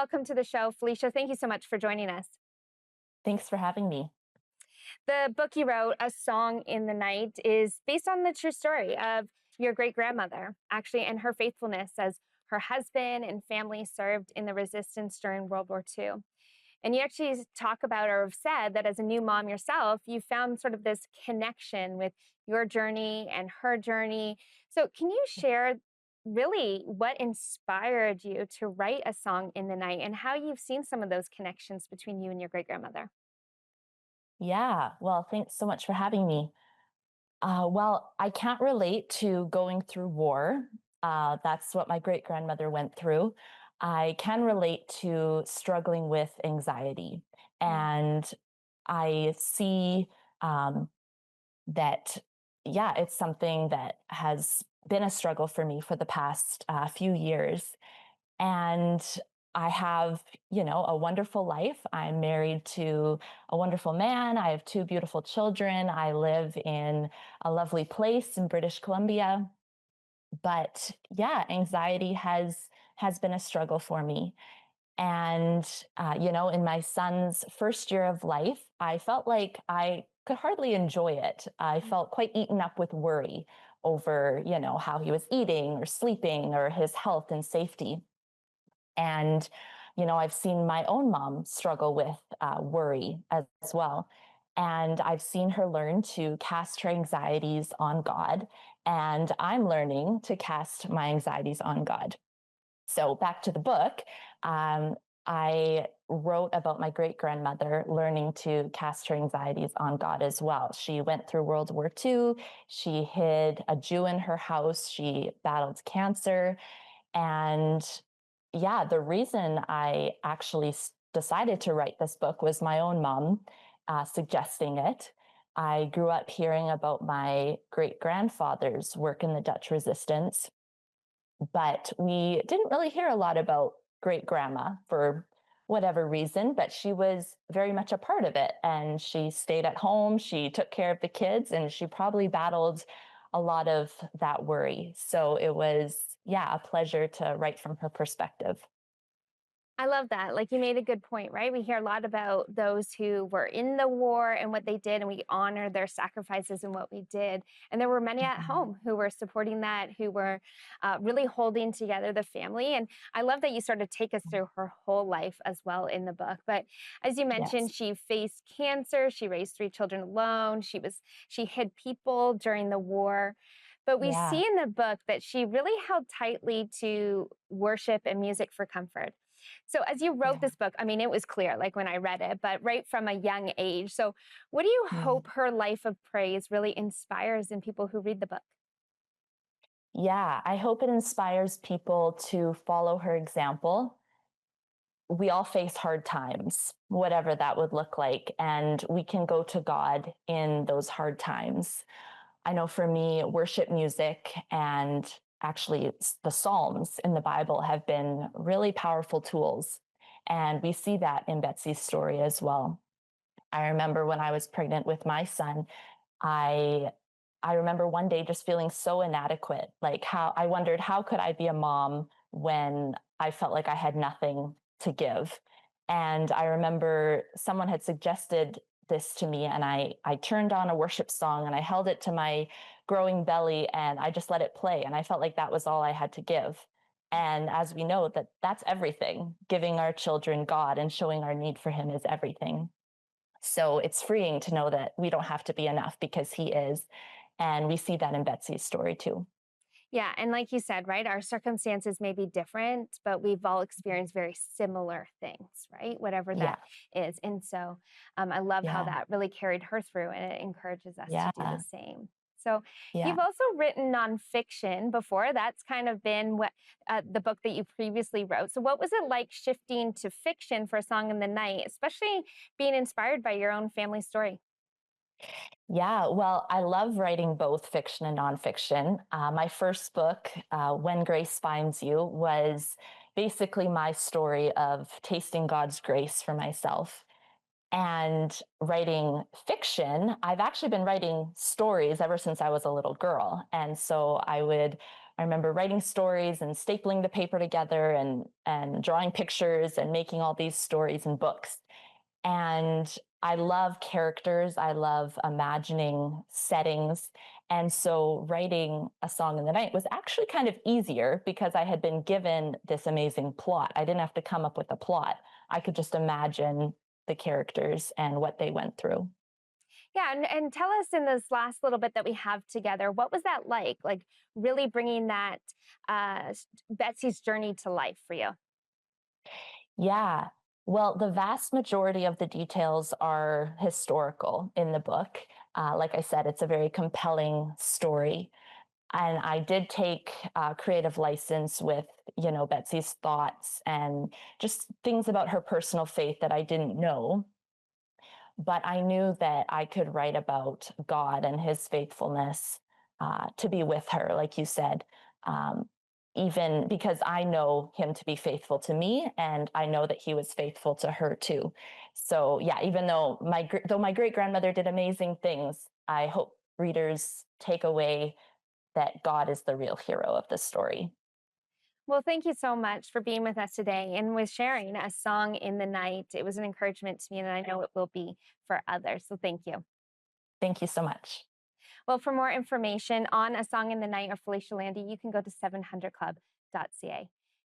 welcome to the show. Felicia, thank you so much for joining us. Thanks for having me. The book you wrote, A Song in the Night, is based on the true story of your great grandmother, actually, and her faithfulness as her husband and family served in the resistance during World War II. And you actually talk about or have said that as a new mom yourself, you found sort of this connection with your journey and her journey. So, can you share really what inspired you to write A Song in the Night and how you've seen some of those connections between you and your great grandmother? Yeah, well, thanks so much for having me. Well, I can't relate to going through war. That's what my great grandmother went through. I can relate to struggling with anxiety. And I see um, that, yeah, it's something that has been a struggle for me for the past few years. And I have, a wonderful life. I'm married to a wonderful man. I have two beautiful children. I live in a lovely place in British Columbia. But yeah, anxiety has been a struggle for me. And in my son's first year of life, I felt like I could hardly enjoy it. I felt quite eaten up with worry over, how he was eating or sleeping or his health and safety. And, I've seen my own mom struggle with worry as well. And I've seen her learn to cast her anxieties on God. And I'm learning to cast my anxieties on God. So back to the book, I wrote about my great grandmother learning to cast her anxieties on God as well. She went through World War II. She hid a Jew in her house. She battled cancer. And yeah, the reason I actually decided to write this book was my own mom suggesting it. I grew up hearing about my great grandfather's work in the Dutch resistance, but we didn't really hear a lot about great grandma for whatever reason, but she was very much a part of it. And she stayed at home, she took care of the kids, and she probably battled a lot of that worry. So it was, yeah, a pleasure to write from her perspective. I love that. Like you made a good point, right? We hear a lot about those who were in the war and what they did, and we honor their sacrifices and what we did. And there were many at Mhm. home who were supporting that, who were really holding together the family. And I love that you sort of take us through her whole life as well in the book. But as you mentioned, Yes. she faced cancer. She raised three children alone. She hid people during the war. But we Yeah. see in the book that she really held tightly to worship and music for comfort. So as you wrote Yeah. this book, I mean, it was clear, like when I read it, but right from a young age. So what do you Mm. hope her life of praise really inspires in people who read the book? Yeah. I hope it inspires people to follow her example. We all face hard times, whatever that would look like, and we can go to God in those hard times. I know for me, worship music and actually the Psalms in the Bible have been really powerful tools. And we see that in Betsy's story as well. I remember when I was pregnant with my son, I I remember one day just feeling so inadequate. Like how I wondered how could I be a mom when I felt like I had nothing to give. And I remember someone had suggested this to me and I turned on a worship song and I held it to my growing belly and I just let it play and I felt like that was all I had to give. And as we know that that's everything. Giving our children God and showing our need for him is everything. So it's freeing to know that we don't have to be enough because he is. And we see that in Betsy's story too. Yeah, and like you said, right, our circumstances may be different, but we've all experienced very similar things, right? Whatever Yeah. that is. And so I love how Yeah. that really carried her through and it encourages us to do the Yeah. same. So Yeah. you've also written nonfiction before. That's kind of been what the book that you previously wrote. So what was it like shifting to fiction for A Song in the Night, especially being inspired by your own family story? Yeah. Well, I love writing both fiction and nonfiction. My first book, When Grace Finds You, was basically my story of tasting God's grace for myself. And writing fiction, I've actually been writing stories ever since I was a little girl. And so I would I remember writing stories and stapling the paper together and drawing pictures and making all these stories and books. And I love characters. I love imagining settings. And so writing A Song in the Night was actually kind of easier because I had been given this amazing plot. I didn't have to come up with a plot. I could just imagine the characters and what they went through. Yeah, and tell us in this last little bit that we have together, what was that like? Like really bringing that Betsy's journey to life for you. Yeah. Well, the vast majority of the details are historical in the book. Like I said, it's a very compelling story. And I did take creative license with, Betsy's thoughts and just things about her personal faith that I didn't know. But I knew that I could write about God and his faithfulness to be with her, like you said, um, even because I know him to be faithful to me, and I know that he was faithful to her too. So yeah, even though my great grandmother did amazing things, I hope readers take away that God is the real hero of the story. Well, thank you so much for being with us today and with sharing A Song in the Night. It was an encouragement to me, and I know it will be for others. So thank you. Thank you so much. Well, for more information on A Song in the Night or Felicia Landie, you can go to 700club.ca.